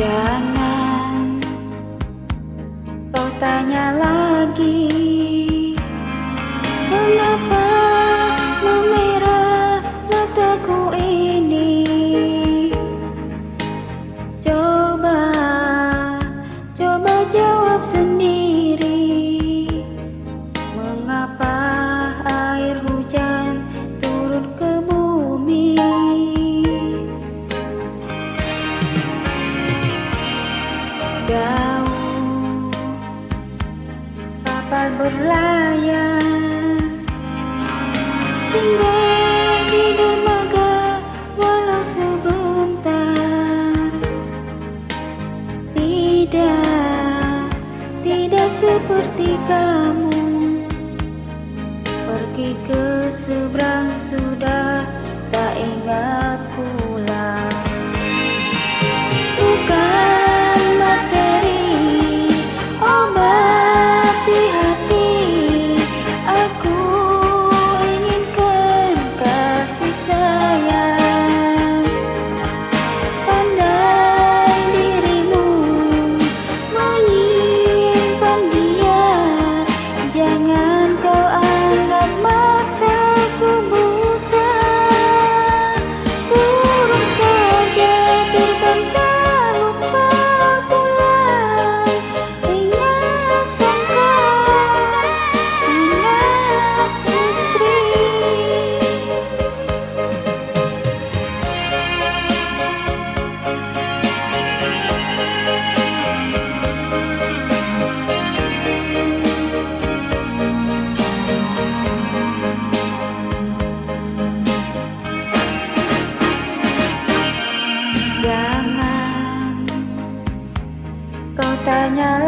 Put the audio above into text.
Jangan kau tanya lagi, mengapa memerah mataku ini. Coba jawab sendiri, mengapa air hujan turun ke bumi. Daun kapal berlayar tinggal di dermaga walau sebentar. Tidak seperti kamu pergi ke seberang sudah tak ingat pulang. Bukan materi obati hati, aku inginkan kasih sayang. Pandai dirimu menyimpan dia, jangan kau anggap mataku buta. Burung saja terbang tak lupa pulang. Ingat sangka anak istri. Jangan kau tanya